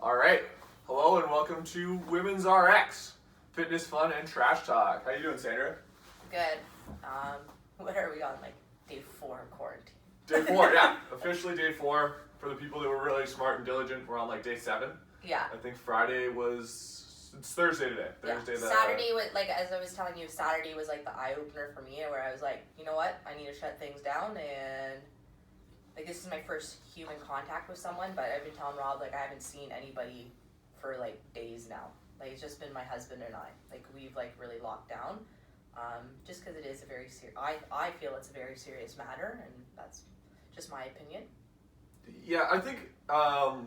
All right. Hello and welcome to Women's RX, fitness, fun, and trash talk. How you doing, Sandra? Good. What are we on, like, day 4 of quarantine? Day 4, yeah. Officially day 4. For the people that were really smart and diligent, we're on like day 7. Yeah. I think Friday was... It's Thursday today. Thursday. Yeah. Saturday was, like, as I was telling you, Saturday was like the eye-opener for me, where I was like, you know what? I need to shut things down, and... Like, this is my first human contact with someone, but I've been telling Rob, like, I haven't seen anybody for, like, days now. Like, it's just been my husband and I. Like, we've, like, really locked down. Just because it is a very serious... I feel it's a very serious matter, and that's just my opinion. Yeah, I think... I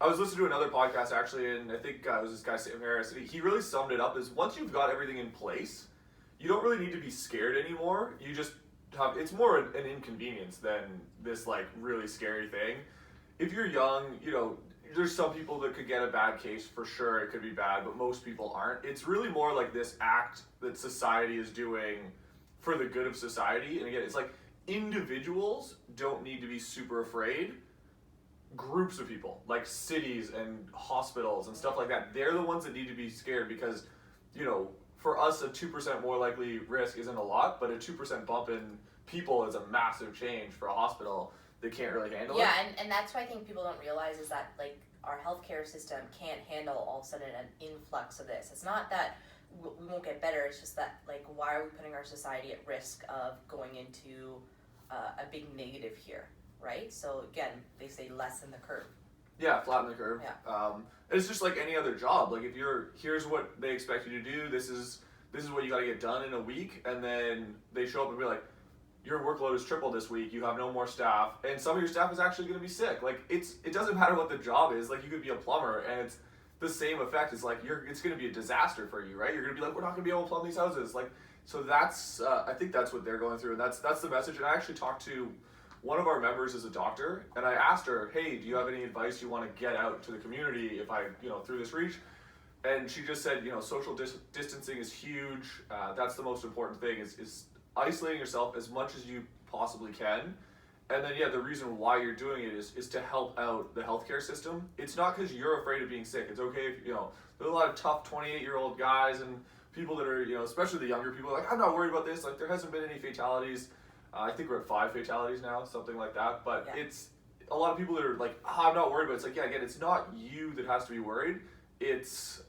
was listening to another podcast, actually, and I think it was this guy, Sam Harris. He really summed it up as once you've got everything in place, you don't really need to be scared anymore. You just... It's more an inconvenience than this like really scary thing. If you're young, you know, there's some people that could get a bad case for sure. It could be bad, but most people aren't. It's really more like this act that society is doing for the good of society. And again, it's like individuals don't need to be super afraid. Groups of people, like cities and hospitals and stuff like that, they're the ones that need to be scared because, you know, for us, a 2% more likely risk isn't a lot, but a 2% bump in people is a massive change for a hospital that can't really handle it. Yeah, and that's what I think people don't realize is that, like, our healthcare system can't handle all of a sudden an influx of this. It's not that we won't get better, it's just that, like, why are we putting our society at risk of going into a big negative here, right? So, again, they say lessen the curve. Yeah, flatten the curve. Yeah. It's just like any other job. Like if here's what they expect you to do. This is what you got to get done in a week, and then they show up and be like, your workload is tripled this week. You have no more staff, and some of your staff is actually going to be sick. Like it doesn't matter what the job is. Like you could be a plumber, and it's the same effect. It's like it's going to be a disaster for you, right? You're going to be like, we're not going to be able to plumb these houses. Like so that's I think that's what they're going through, and that's the message. And I actually talked to one of our members is a doctor, and I asked her, hey, do you have any advice you want to get out to the community if I, through this reach? And she just said, social distancing is huge. That's the most important thing is isolating yourself as much as you possibly can. And then, the reason why you're doing it is to help out the healthcare system. It's not because you're afraid of being sick. It's okay if, there's a lot of tough 28-year-old guys and people that are, especially the younger people, like, I'm not worried about this. Like, there hasn't been any fatalities. I think we're at 5 fatalities now, something like that. But It's a lot of people that are like, I'm not worried. But it's like, again, it's not you that has to be worried. It's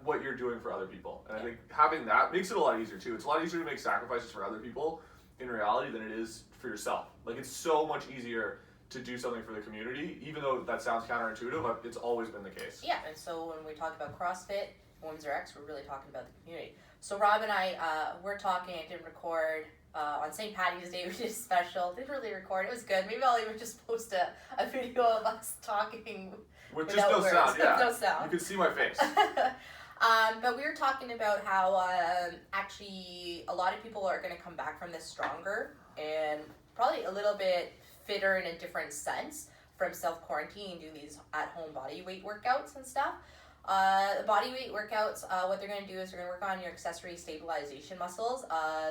what you're doing for other people. And I think having that makes it a lot easier, too. It's a lot easier to make sacrifices for other people in reality than it is for yourself. Like, it's so much easier to do something for the community, even though that sounds counterintuitive. But it's always been the case. Yeah, and so when we talk about CrossFit, Women's RX, we're really talking about the community. So Rob and I, we're talking, I didn't record. On St. Paddy's Day, we did a special. Didn't really record. It was good. Maybe I'll even just post a video of us talking with just no sound. Yeah, no sound. You can see my face. But we were talking about how actually a lot of people are going to come back from this stronger and probably a little bit fitter in a different sense from self-quarantine, doing these at-home body weight workouts and stuff. The body weight workouts, what they're going to do is they're going to work on your accessory stabilization muscles.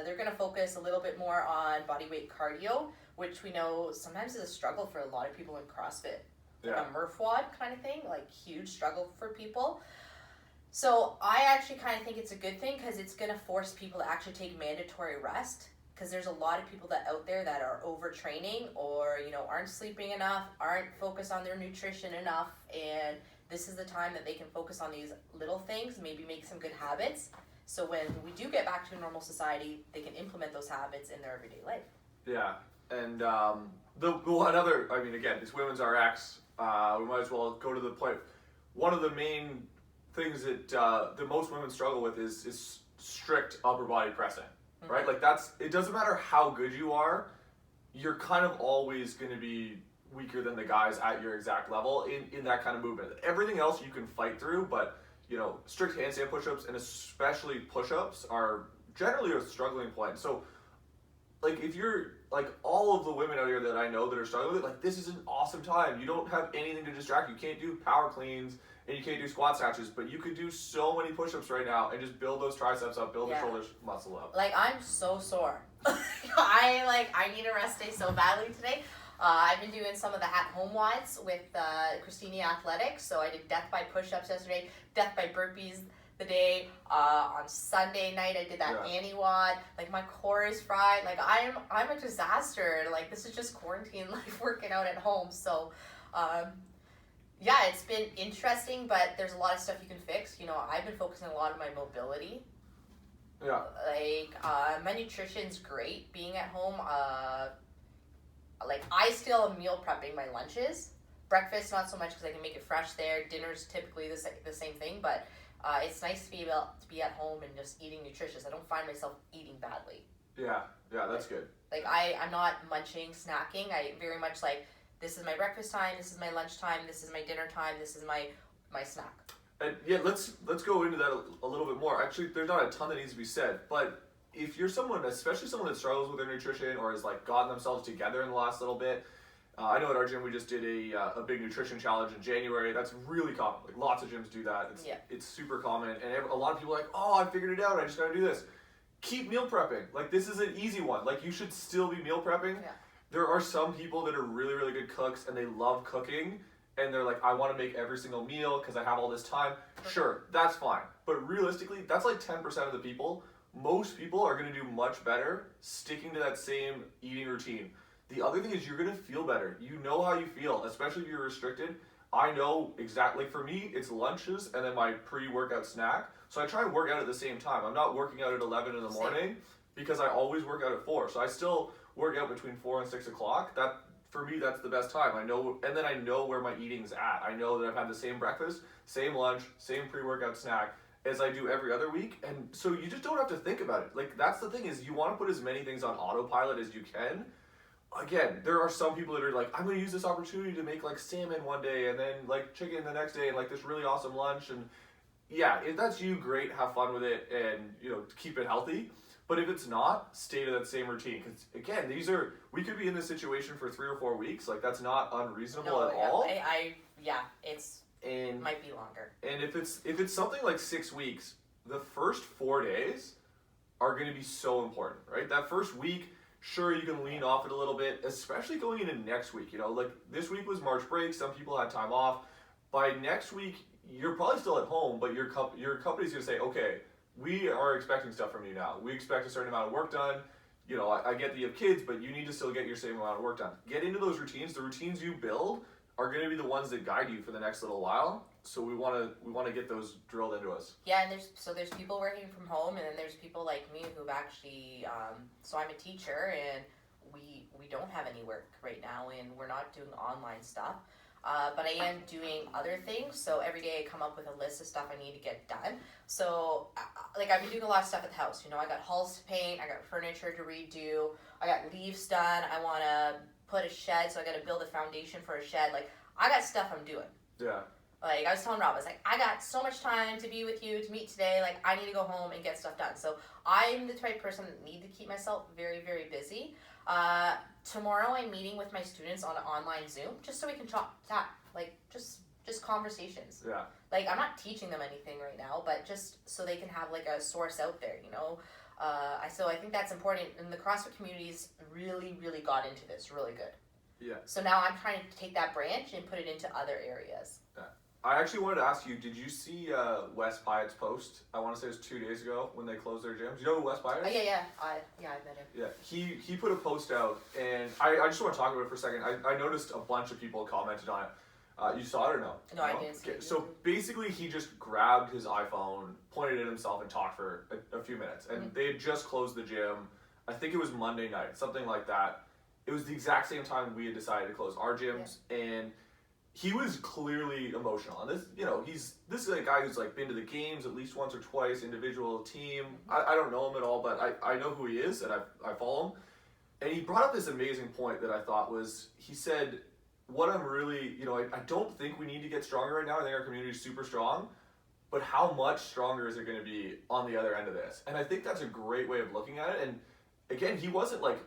They're going to focus a little bit more on body weight cardio, which we know sometimes is a struggle for a lot of people in CrossFit. Like a Murph WOD kind of thing, like huge struggle for people. So I actually kind of think it's a good thing because it's going to force people to actually take mandatory rest, because there's a lot of people that out there that are overtraining or, aren't sleeping enough, aren't focused on their nutrition enough, and this is the time that they can focus on these little things, maybe make some good habits. So when we do get back to a normal society, they can implement those habits in their everyday life. Yeah, and the one other, again, it's Women's RX. We might as well go to the point. One of the main things that the most women struggle with is strict upper body pressing, right? Like it doesn't matter how good you are, you're kind of always going to be weaker than the guys at your exact level in that kind of movement. Everything else you can fight through, but strict handstand push-ups and especially push-ups are generally a struggling point. So like if you're like all of the women out here that I know that are struggling with it, like this is an awesome time. You don't have anything to distract you. You can't do power cleans and you can't do squat snatches, but you could do so many push-ups right now and just build those triceps up, build the shoulders muscle up. Like I'm so sore. I need a rest day so badly today. I've been doing some of the at-home WODs with Christina Athletics. So I did death by push-ups yesterday, death by burpees the day. On Sunday night, I did that Annie WOD. Like, my core is fried. Like, I'm a disaster. Like, this is just quarantine life working out at home. So, yeah, it's been interesting, but there's a lot of stuff you can fix. You know, I've been focusing a lot on my mobility. Yeah. Like, my nutrition's great being at home. Like, I still am meal prepping my lunches. Breakfast, not so much because I can make it fresh there. Dinner's typically the same thing, but it's nice to be able to be at home and just eating nutritious. I don't find myself eating badly. Yeah, that's good. Like, I'm not munching, snacking. I very much like, this is my breakfast time, this is my lunch time, this is my dinner time, this is my snack. And yeah, let's go into that a little bit more. Actually, there's not a ton that needs to be said, but if you're someone, especially someone that struggles with their nutrition or has like gotten themselves together in the last little bit, I know at our gym we just did a big nutrition challenge in January. That's really common. Like, lots of gyms do that. It's super common, and a lot of people are like, oh, I figured it out. I just got to do this. Keep meal prepping. Like, this is an easy one. Like, you should still be meal prepping. Yeah. There are some people that are really, really good cooks and they love cooking and they're like, I want to make every single meal because I have all this time. Sure, that's fine. But realistically, that's like 10% of the people. Most people are going to do much better sticking to that same eating routine. The other thing is you're going to feel better. You know how you feel, especially if you're restricted. I know exactly, for me, it's lunches and then my pre-workout snack. So I try and work out at the same time. I'm not working out at 11 in the morning because I always work out at 4. So I still work out between 4 and 6 o'clock. That, for me, that's the best time. I know, and then I know where my eating's at. I know that I've had the same breakfast, same lunch, same pre-workout snack as I do every other week. And so you just don't have to think about it. Like, that's the thing, is you want to put as many things on autopilot as you can. Again, there are some people that are like, I'm going to use this opportunity to make like salmon one day and then like chicken the next day and like this really awesome lunch. And yeah, if that's you, great, have fun with it and, you know, keep it healthy. But if it's not, stay to that same routine. Because again, we could be in this situation for 3 or 4 weeks. Like, that's not unreasonable at all. It might be longer. And if it's something like 6 weeks, the first 4 days are going to be so important, right? That first week, sure, you can lean off it a little bit, especially going into next week. You know, like, this week was March break. Some people had time off. By next week, you're probably still at home, but your company's going to say, okay, we are expecting stuff from you now. We expect a certain amount of work done. You know, I get that you have kids, but you need to still get your same amount of work done. Get into those routines. The routines you build are going to be the ones that guide you for the next little while. So we want to get those drilled into us. Yeah, and there's people working from home, and then there's people like me who've actually. So I'm a teacher, and we don't have any work right now, and we're not doing online stuff. But I am doing other things, so every day I come up with a list of stuff I need to get done. So, like, I've been doing a lot of stuff at the house. You know, I got halls to paint, I got furniture to redo, I got leaves done, I want to put a shed, so I got to build a foundation for a shed. Like, I got stuff I'm doing. Yeah. Like, I was telling Rob, I was like, I got so much time to be with you, to meet today. Like, I need to go home and get stuff done. So I'm the type of person that need to keep myself very, very busy. Tomorrow I'm meeting with my students on an online Zoom just so we can chat, like, just conversations. Yeah. Like, I'm not teaching them anything right now, but just so they can have, like, a source out there, you know? So I think that's important, and the CrossFit communities really, really got into this really good. Yeah. So now I'm trying to take that branch and put it into other areas. Yeah. I actually wanted to ask you, did you see Wes Pyatt's post? I want to say it was 2 days ago when they closed their gyms. You know who Wes Pyatt is? Oh, yeah. I met him. Yeah, he put a post out, and I just want to talk about it for a second. I noticed a bunch of people commented on it. You saw it or no? No, I didn't see it. So basically, he just grabbed his iPhone, pointed at himself, and talked for a few minutes. And they had just closed the gym. I think it was Monday night, something like that. It was the exact same time we had decided to close our gyms, and he was clearly emotional. And this, you know, this is a guy who's like been to the games at least once or twice, individual, team. I don't know him at all, but I know who he is, and I follow him. And he brought up this amazing point that I thought was, he said, what I'm really, you know, I don't think we need to get stronger right now. I think our community is super strong, but how much stronger is it going to be on the other end of this? And I think that's a great way of looking at it. And again, he wasn't like,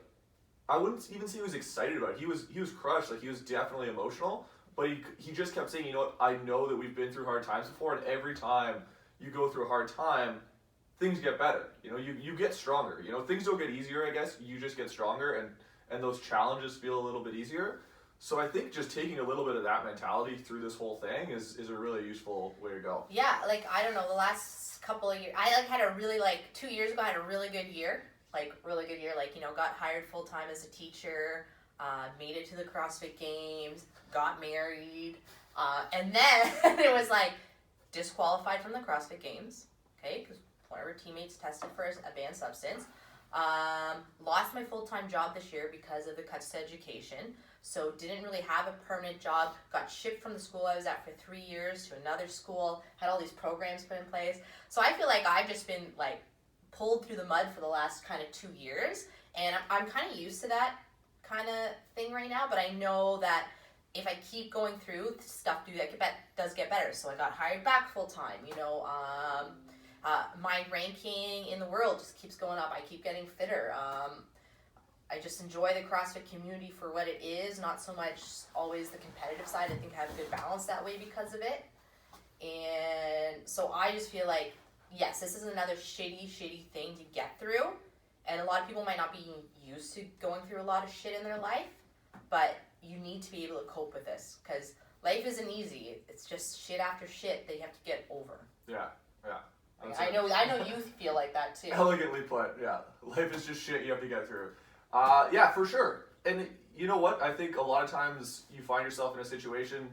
I wouldn't even say he was excited about it. He was crushed. Like, he was definitely emotional, but he just kept saying, you know what, I know that we've been through hard times before, and every time you go through a hard time, things get better. You know, you get stronger. You know, things don't get easier, I guess. You just get stronger, and those challenges feel a little bit easier. So I think just taking a little bit of that mentality through this whole thing is a really useful way to go. Yeah, like, I don't know, the last couple of years, I like had a really, like, 2 years ago, I had a really good year. Like, really good year. Like, you know, got hired full time as a teacher, made it to the CrossFit Games, got married, and then it was like disqualified from the CrossFit Games, okay, because one of our teammates tested for a banned substance. Lost my full-time job this year because of the cuts to education, so didn't really have a permanent job. Got shipped from the school I was at for 3 years to another school, had all these programs put in place. So I feel like I've just been like pulled through the mud for the last kind of 2 years, and I'm kind of used to that kind of thing right now, but I know that if I keep going through, stuff does get better. So I got hired back full-time, you know, my ranking in the world just keeps going up. I keep getting fitter. I just enjoy the CrossFit community for what it is, not so much always the competitive side. I think I have a good balance that way because of it. And so I just feel like, yes, this is another shitty thing to get through. And a lot of people might not be used to going through a lot of shit in their life, but you need to be able to cope with this because life isn't easy. It's just shit after shit that you have to get over. Yeah. I know you feel like that too. Elegantly put, yeah. Life is just shit you have to get through. Yeah, for sure. And you know what? I think a lot of times you find yourself in a situation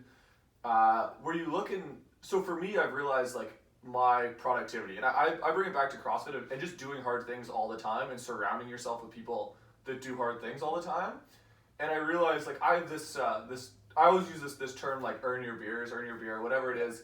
where you look and, so for me, I've realized like my productivity, and I bring it back to CrossFit and just doing hard things all the time and surrounding yourself with people that do hard things all the time. And I realized like I have this, I always use this term like earn your beer, whatever it is.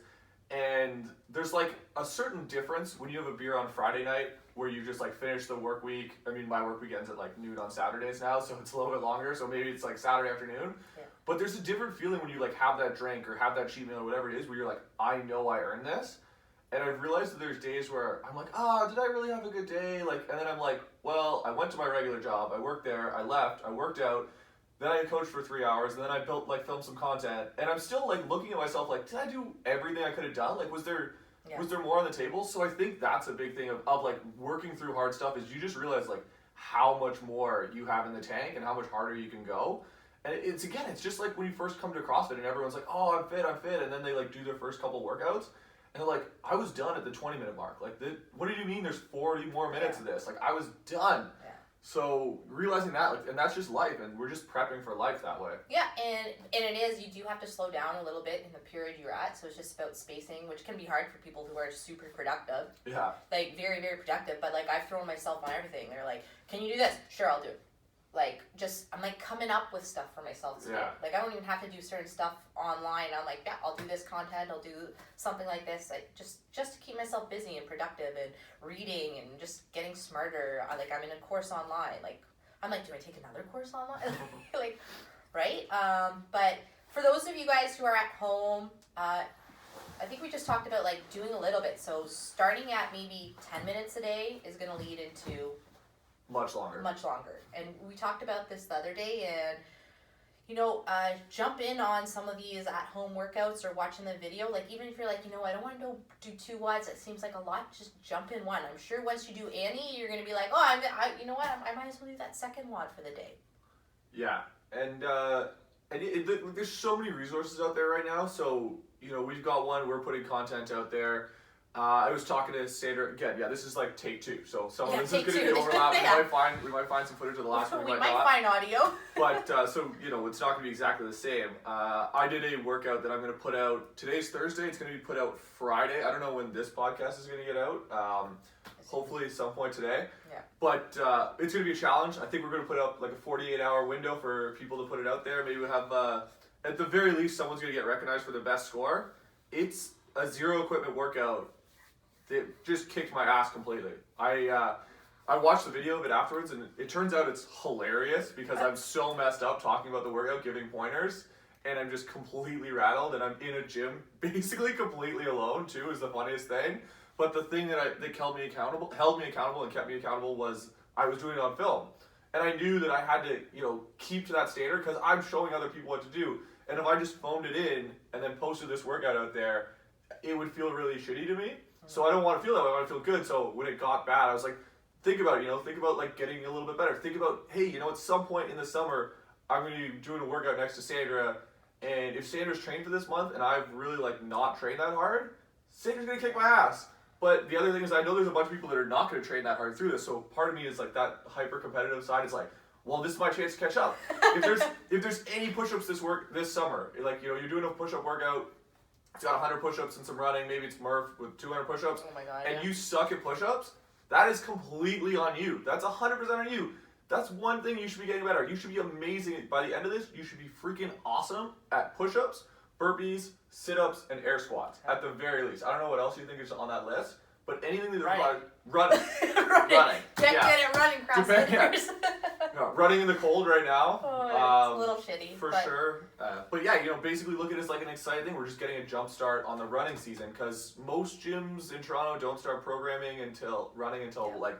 And there's like a certain difference when you have a beer on Friday night where you just like finish the work week. I mean, my work week ends at like noon on Saturdays now, so it's a little bit longer. So maybe it's like Saturday afternoon. Yeah. But there's a different feeling when you like have that drink or have that cheat meal or whatever it is where you're like, I know I earned this. And I've realized that there's days where I'm like, did I really have a good day? Like, and then I'm like, well, I went to my regular job, I worked there, I left, I worked out. Then I coached for 3 hours, and then I filmed some content, and I'm still like looking at myself like, did I do everything I could have done? Like, was there more on the table? So I think that's a big thing of like working through hard stuff is you just realize like how much more you have in the tank and how much harder you can go. And it's just like when you first come to CrossFit and everyone's like, oh, I'm fit, and then they like do their first couple workouts, and they're like, I was done at the 20-minute mark. Like, what do you mean there's 40 more minutes of this? Like, I was done. So realizing that, like, and that's just life, and we're just prepping for life that way. Yeah, and it is, you do have to slow down a little bit in the period you're at, so it's just about spacing, which can be hard for people who are super productive. Yeah. Like, very, very productive, but, like, I've thrown myself on everything. They're like, can you do this? Sure, I'll do it. Like, I'm, like, coming up with stuff for myself too. Yeah. Like, I don't even have to do certain stuff online. I'm like, yeah, I'll do this content, I'll do something like this. Like, just to keep myself busy and productive and reading and just getting smarter. Like, I'm in a course online. Like, I'm like, do I take another course online? Like, right? But for those of you guys who are at home, I think we just talked about, like, doing a little bit. So starting at maybe 10 minutes a day is going to lead into... Much longer. And we talked about this the other day, and, you know, jump in on some of these at-home workouts or watching the video. Like, even if you're like, you know, I don't want to do 2 WODs, it seems like a lot, just jump in one. I'm sure once you do any, you're going to be like, oh, you know what, I might as well do that second WOD for the day. Yeah, and there's so many resources out there right now, so, you know, we've got one, we're putting content out there. I was talking to Sandra again. Yeah, this is like take 2, so some of this is going to be overlap. We might find some footage of the last one. We might find audio. But so you know, it's not going to be exactly the same. I did a workout that I'm going to put out. Today's Thursday. It's going to be put out Friday. I don't know when this podcast is going to get out. Hopefully, at some point today. Yeah. But it's going to be a challenge. I think we're going to put up like a 48-hour window for people to put it out there. Maybe we'll have at the very least someone's going to get recognized for the best score. It's a zero equipment workout. It just kicked my ass completely. I watched the video of it afterwards, and it turns out it's hilarious because I'm so messed up talking about the workout, giving pointers, and I'm just completely rattled, and I'm in a gym basically completely alone too is the funniest thing. But the thing that held me accountable and kept me accountable was I was doing it on film. And I knew that I had to, you know, keep to that standard because I'm showing other people what to do. And if I just phoned it in and then posted this workout out there, it would feel really shitty to me. So I don't want to feel that way. I want to feel good. So when it got bad, I was like, think about it. Think about like getting a little bit better. Think about, hey, at some point in the summer, I'm going to be doing a workout next to Sandra, and if Sandra's trained for this month and I've really like not trained that hard, Sandra's going to kick my ass. But the other thing is, I know there's a bunch of people that are not going to train that hard through this. So part of me is like that hyper competitive side is like, well, this is my chance to catch up. if there's any push-ups this summer, like you're doing a push-up workout, it's got 100 push-ups and some running, maybe it's Murph with 200 push-ups, Oh my God, and yeah. you suck at push-ups, that is completely on you. That's 100% on you. That's one thing you should be getting better. You should be amazing. By the end of this, you should be freaking awesome at push-ups, burpees, sit-ups, and air squats at the very least. I don't know what else you think is on that list, but anything that requires running. Running. Get good at running, CrossFitters. No, running in the cold right now. Oh, it's a little shitty. For sure. But yeah, basically look at it as like an exciting thing. We're just getting a jump start on the running season because most gyms in Toronto don't start programming until like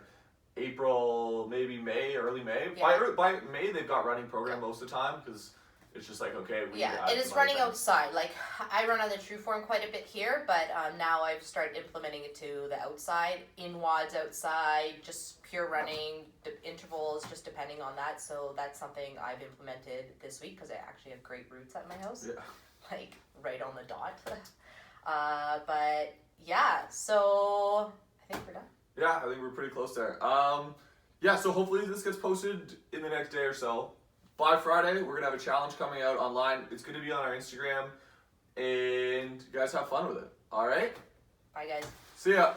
April, maybe May, early May. Yeah. By May, they've got running program most of the time because it's just like, okay, we Yeah, and it's running outside. Like, I run on the True Form quite a bit here, but now I've started implementing it to the outside, in WODs outside, just pure running, intervals, just depending on that. So that's something I've implemented this week because I actually have great routes at my house. Yeah. Like, right on the dot. But, yeah, so I think we're done. Yeah, I think we're pretty close there. So hopefully this gets posted in the next day or so. By Friday, we're going to have a challenge coming out online. It's going to be on our Instagram, and you guys have fun with it. All right? Bye, guys. See ya.